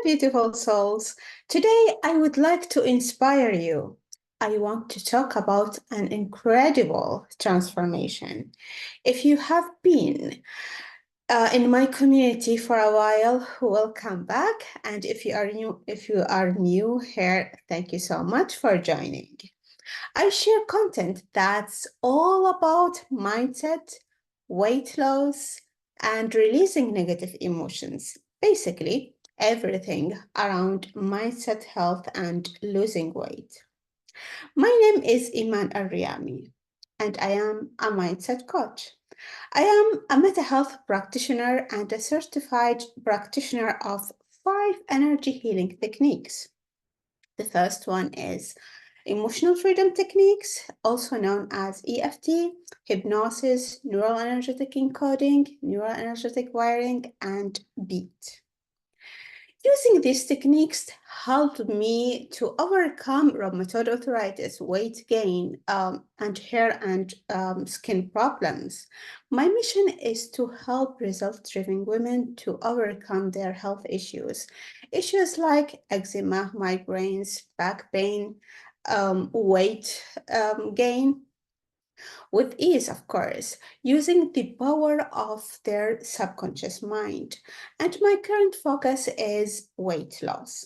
beautiful souls. Today, I would like to inspire you. I want to talk about an incredible transformation. If you have been in my community for a while, welcome back. And if you are new here, thank you so much for joining. I share content that's all about mindset, weight loss, and releasing negative emotions. Basically, everything around mindset, health, and losing weight. My name is Iman Ariami, and I am a mindset coach. I am a mental health practitioner and a certified practitioner of 5 energy healing techniques. The first one is emotional freedom techniques, also known as EFT, hypnosis, neural energetic encoding, neural energetic wiring, and BEAT. Using these techniques helped me to overcome rheumatoid arthritis, weight gain, and hair and skin problems. My mission is to help result-driven women to overcome their health issues. Issues like eczema, migraines, back pain, weight gain, with ease, of course, using the power of their subconscious mind. And my current focus is weight loss.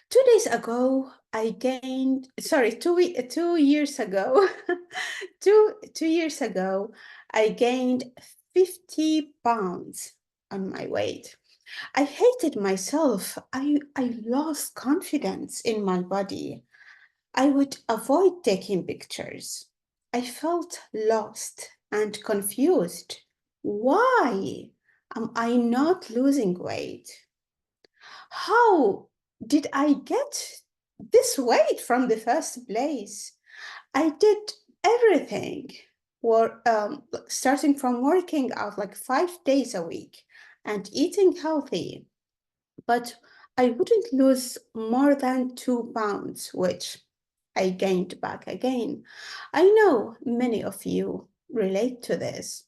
2 days ago, I gained, sorry, 2 years ago, two years ago, I gained 50 pounds on my weight. I hated myself. I lost confidence in my body. I would avoid taking pictures. I felt lost and confused. Why am I not losing weight? How did I get this weight from the first place? I did everything, starting from working out like 5 days a week and eating healthy, but I wouldn't lose more than 2 pounds, which I gained back again. I know many of you relate to this.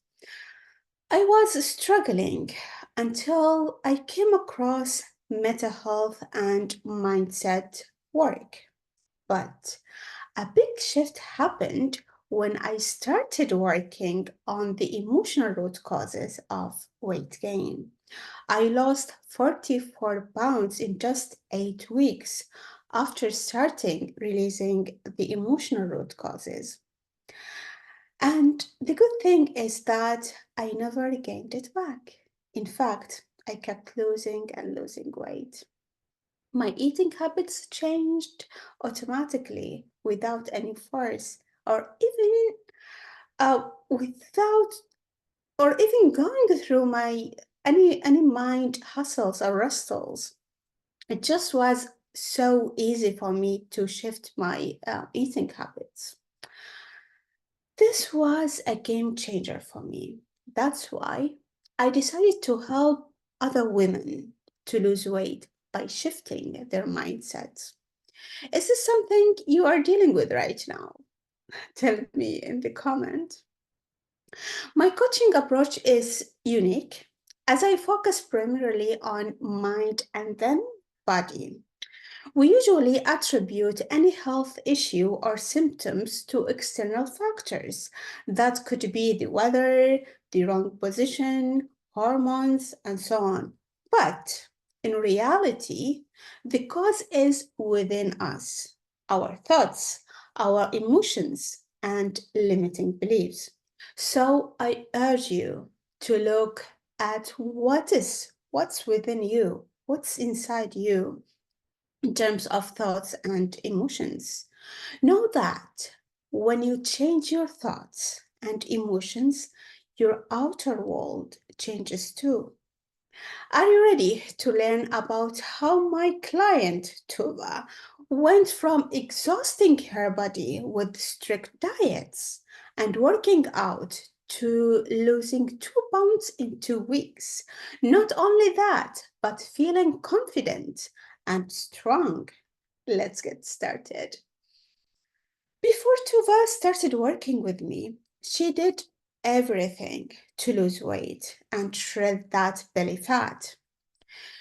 I was struggling until I came across mental health and mindset work. But a big shift happened when I started working on the emotional root causes of weight gain. I lost 44 pounds in just 8 weeks after starting releasing the emotional root causes. And the good thing is that I never gained it back. In fact, I kept losing and losing weight. My eating habits changed automatically without any force or even without or even going through my any mind hustles or rustles. It just was so easy for me to shift my eating habits. This was a game changer for me. That's why I decided to help other women to lose weight by shifting their mindsets. Is this something you are dealing with right now? Tell me in the comment. My coaching approach is unique as I focus primarily on mind and then body. We usually attribute any health issue or symptoms to external factors. That could be the weather, the wrong position, hormones, and so on. But in reality, the cause is within us, our thoughts, our emotions, and limiting beliefs. So I urge you to look at what's within you, what's inside you in terms of thoughts and emotions. Know that when you change your thoughts and emotions, your outer world changes too. Are you ready to learn about how my client Tuba went from exhausting her body with strict diets and working out to losing 2 pounds in 2 weeks? Not only that, but feeling confident and strong. Let's get started. Before Tuva started working with me, she did everything to lose weight and shred that belly fat.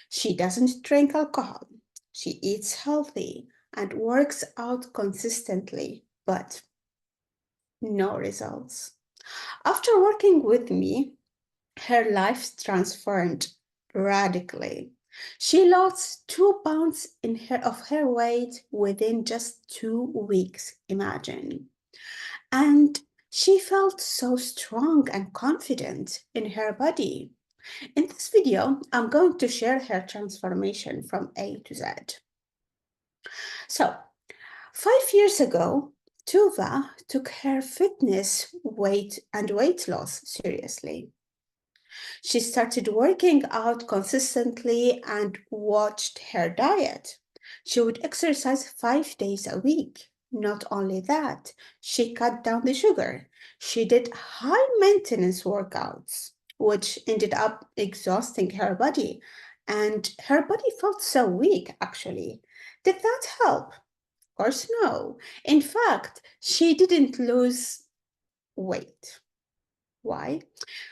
She doesn't drink alcohol. She eats healthy and works out consistently, but no results. After working with me, her life transformed radically. She lost 2 pounds of her weight within just 2 weeks, imagine. And she felt so strong and confident in her body. In this video, I'm going to share her transformation from A to Z. So, 5 years ago, Tuva took her fitness, weight, and weight loss seriously. She started working out consistently and watched her diet. She would exercise 5 days a week. Not only that, she cut down the sugar. She did high maintenance workouts, which ended up exhausting her body. And her body felt so weak, actually. Did that help? Of course, no. In fact, she didn't lose weight. Why?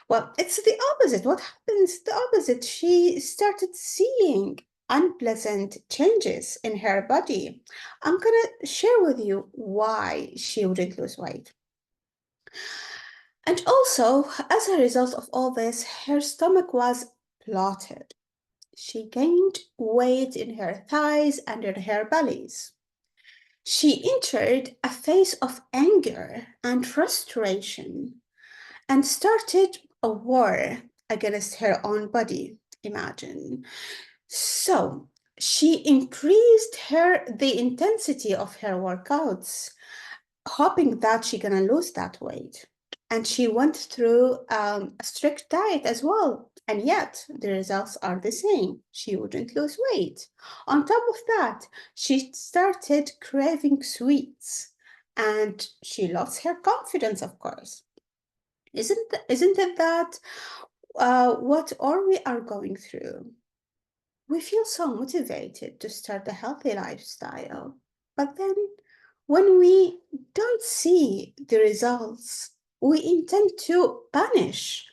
Well, it's the opposite. What happens? The opposite. She started seeing unpleasant changes in her body. I'm going to share with you why she wouldn't lose weight. And also, as a result of all this, her stomach was bloated. She gained weight in her thighs and in her bellies. She entered a phase of anger and frustration and started a war against her own body, imagine. So she increased the intensity of her workouts, hoping that she's gonna lose that weight. And she went through a strict diet as well. And yet the results are the same. She wouldn't lose weight. On top of that, she started craving sweets and she lost her confidence, of course. Isn't it that what all we are going through? We feel so motivated to start a healthy lifestyle, but then when we don't see the results, we intend to punish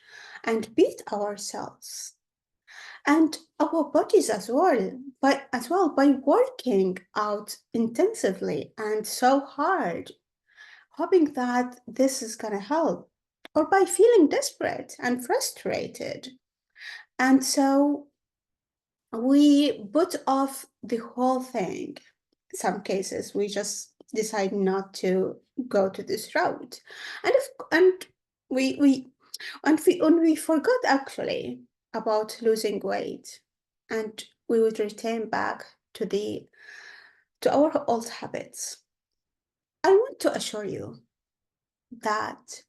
and beat ourselves and our bodies as well, by working out intensively and so hard, hoping that this is going to help, or by feeling desperate and frustrated. And so we put off the whole thing. In some cases, we just decide not to go to this route. And when we forgot actually about losing weight, and we would return back to our old habits. I want to assure you that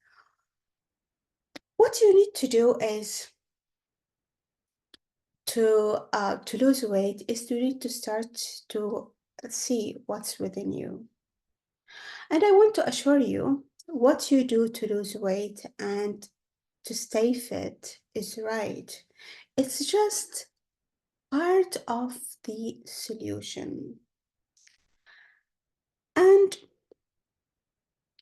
what you need to do is to lose weight is you need to start to see what's within you. And I want to assure you what you do to lose weight and to stay fit is right. It's just part of the solution. And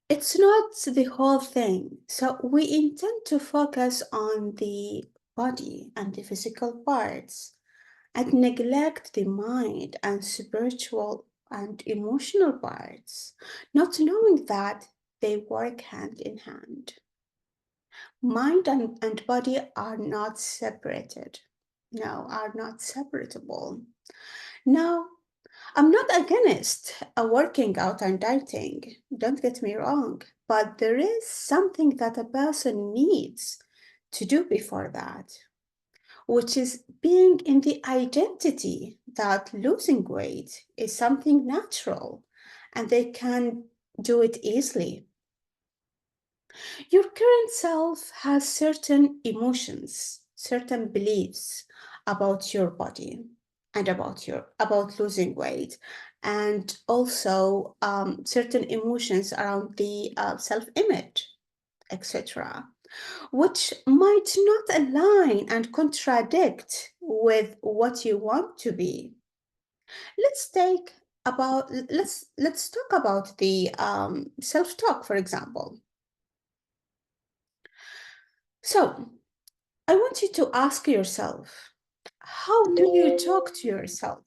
it's not the whole thing. So we intend to focus on the body and the physical parts and neglect the mind and spiritual and emotional parts, not knowing that they work hand in hand. Mind and body are not separated. No, are not separable. Now, I'm not against a working out and dieting, don't get me wrong, but there is something that a person needs to do before that, which is being in the identity that losing weight is something natural and they can do it easily. Your current self has certain emotions, certain beliefs about your body and about losing weight, and also certain emotions around the self-image, etc., which might not align and contradict with what you want to be. Let's talk about the self-talk, for example. So I want you to ask yourself, How do you talk to yourself?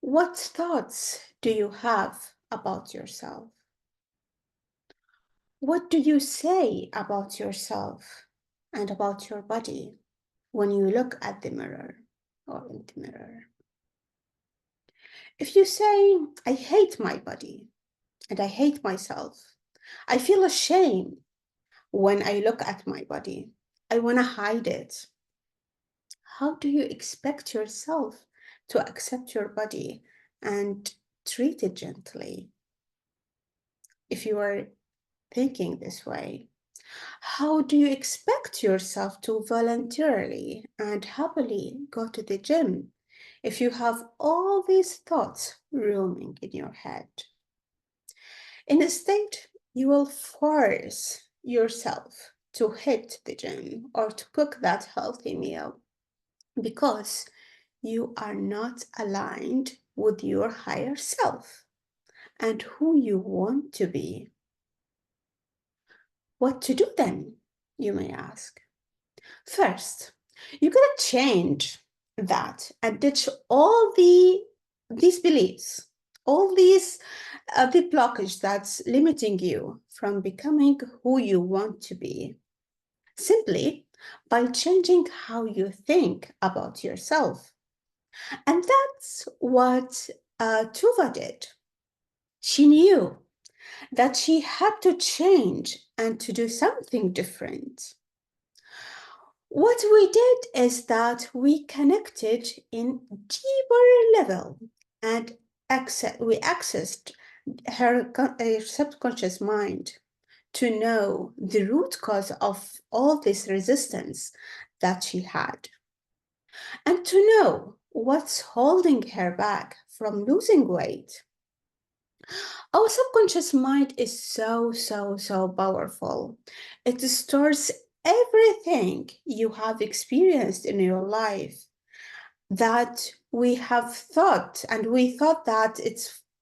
What thoughts do you have about yourself? What do you say about yourself and about your body when you look at the mirror or in the mirror? If you say, I hate my body and I hate myself, I feel ashamed when I look at my body, I want to hide it. How do you expect yourself to accept your body and treat it gently? If you are thinking this way, how do you expect yourself to voluntarily and happily go to the gym if you have all these thoughts roaming in your head? Instead, you will force yourself to hit the gym or to cook that healthy meal because you are not aligned with your higher self and who you want to be. What to do then, you may ask? First, you gotta change that and ditch all these beliefs, all these the blockage that's limiting you from becoming who you want to be. Simply by changing how you think about yourself. And that's what Tuva did. She knew that she had to change and to do something different. What we did is that we connected in deeper level and we accessed her subconscious mind to know the root cause of all this resistance that she had and to know what's holding her back from losing weight. Our subconscious mind is so powerful. It stores everything you have experienced in your life that we have thought, and we thought that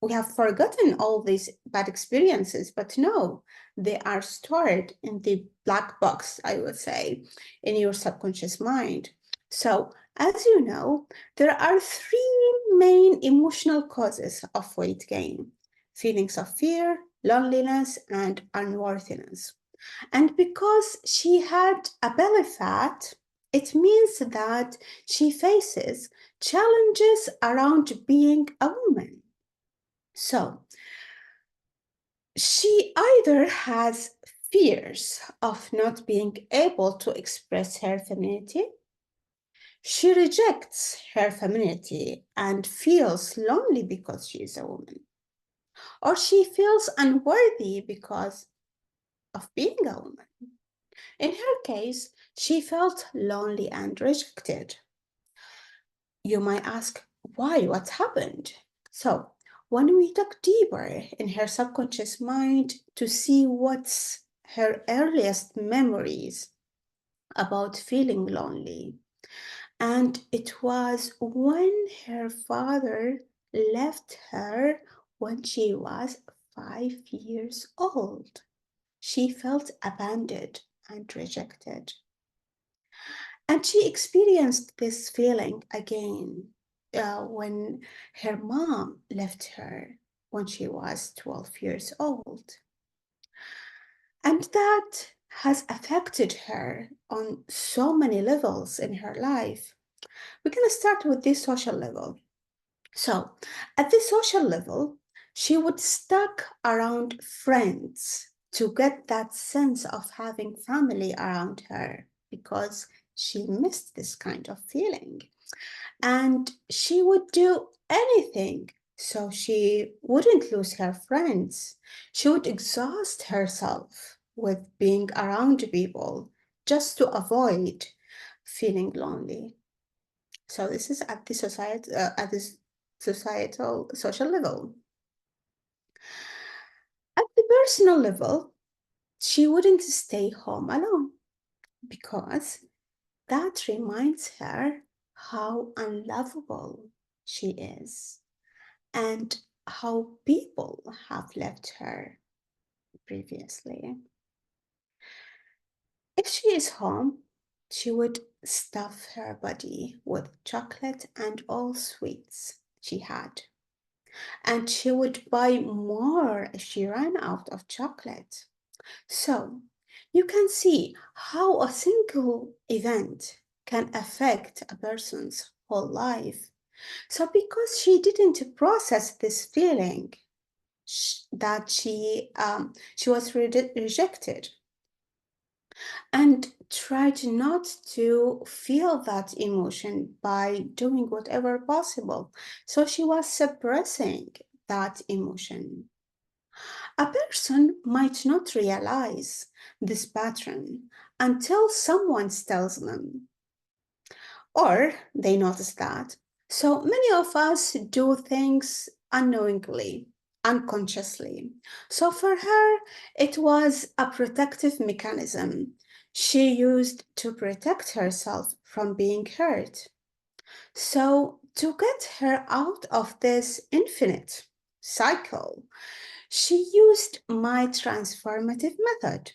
we have forgotten all these bad experiences, but no, they are stored in the black box, I would say, in your subconscious mind. So, as you know, there are three main emotional causes of weight gain: feelings of fear, loneliness, and unworthiness. And because she had a belly fat, it means that she faces challenges around being a woman. So she either has fears of not being able to express her femininity, she rejects her femininity and feels lonely because she is a woman, or she feels unworthy because of being a woman. In her case, she felt lonely and rejected. You might ask, why? What happened? So, when we dug deeper in her subconscious mind to see what's her earliest memories about feeling lonely, and it was when her father left her when she was 5 years old. She felt abandoned and rejected. And she experienced this feeling again when her mom left her when she was 12 years old. And that has affected her on so many levels in her life. We're going to start with this social level. So, at the social level, she would stuck around friends to get that sense of having family around her because she missed this kind of feeling. And she would do anything so she wouldn't lose her friends. She would exhaust herself with being around people just to avoid feeling lonely. So this is at the societal social level. At the personal level, she wouldn't stay home alone because that reminds her how unlovable she is and how people have left her previously. If she is home, She would stuff her body with chocolate and all sweets she had. And she would buy more if she ran out of chocolate. So you can see how a single event can affect a person's whole life. So because she didn't process this feeling that she was rejected, and tried not to feel that emotion by doing whatever possible. So she was suppressing that emotion. A person might not realize this pattern until someone tells them, or they notice that. So many of us do things unknowingly, unconsciously. So for her, it was a protective mechanism she used to protect herself from being hurt. So to get her out of this infinite cycle, she used my transformative method.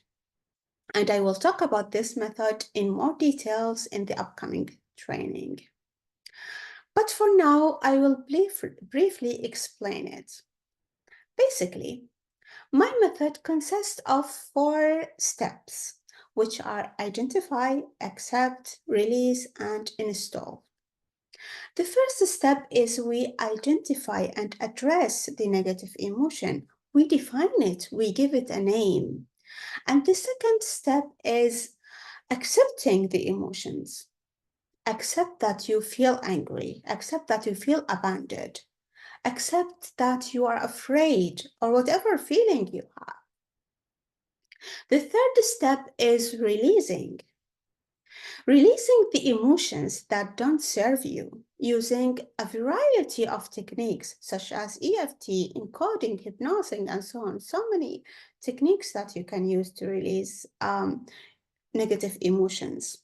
And I will talk about this method in more details in the upcoming training. But for now, I will briefly explain it. Basically, my method consists of 4 steps, which are identify, accept, release, and install. The first step is we identify and address the negative emotion. We define it, we give it a name. And the second step is accepting the emotions. Accept that you feel angry, accept that you feel abandoned, accept that you are afraid or whatever feeling you have. The third step is releasing. Releasing the emotions that don't serve you using a variety of techniques such as EFT, encoding, hypnosis, and so on. So many techniques that you can use to release negative emotions.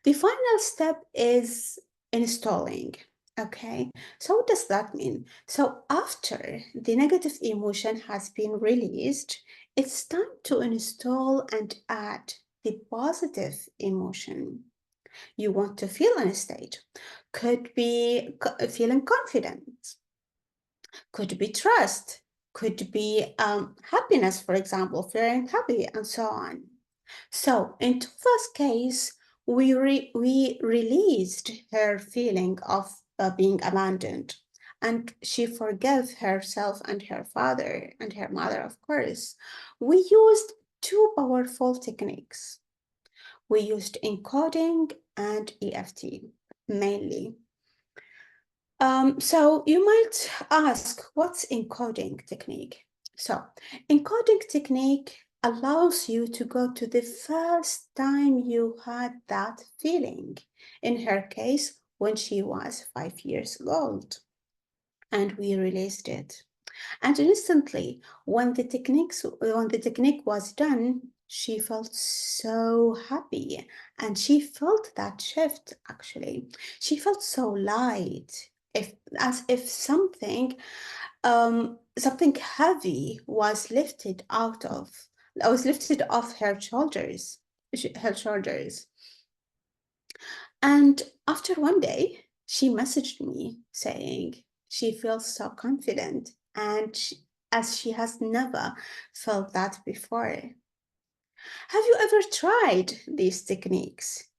The final step is installing. Okay, so what does that mean? So after the negative emotion has been released, it's time to install and add the positive emotion you want to feel in a state. Could be feeling confident, could be trust, could be happiness, for example, feeling happy, and so on. So in Tuva's case, we released her feeling of being abandoned, and she forgave herself and her father and her mother, of course. We used 2 powerful techniques. We used encoding and EFT mainly. So you might ask, what's encoding technique? So encoding technique allows you to go to the first time you had that feeling. In her case, when she was 5 years old, and we released it. And instantly, when the technique was done, she felt so happy, and she felt that shift. Actually, she felt so light, as if something heavy was lifted off her shoulders. Her shoulders. And after one day, she messaged me saying she feels so confident and as she has never felt that before. Have you ever tried these techniques?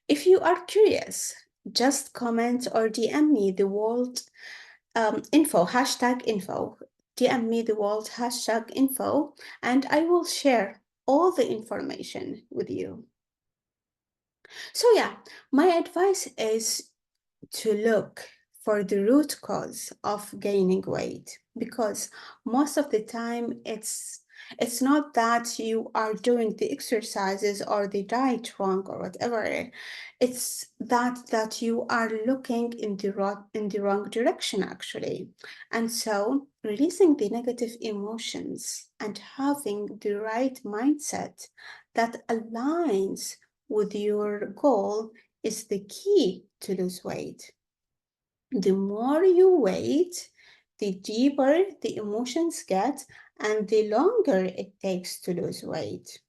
If you are curious, just comment or DM me the world info, #info. DM me the world #info, and I will share all the information with you. So yeah, my advice is to look for the root cause of gaining weight, because most of the time it's not that you are doing the exercises or the diet wrong or whatever. It's that you are looking in the wrong direction actually. And so releasing the negative emotions and having the right mindset that aligns with your goal is the key to lose weight. The more you wait, the deeper the emotions get and the longer it takes to lose weight.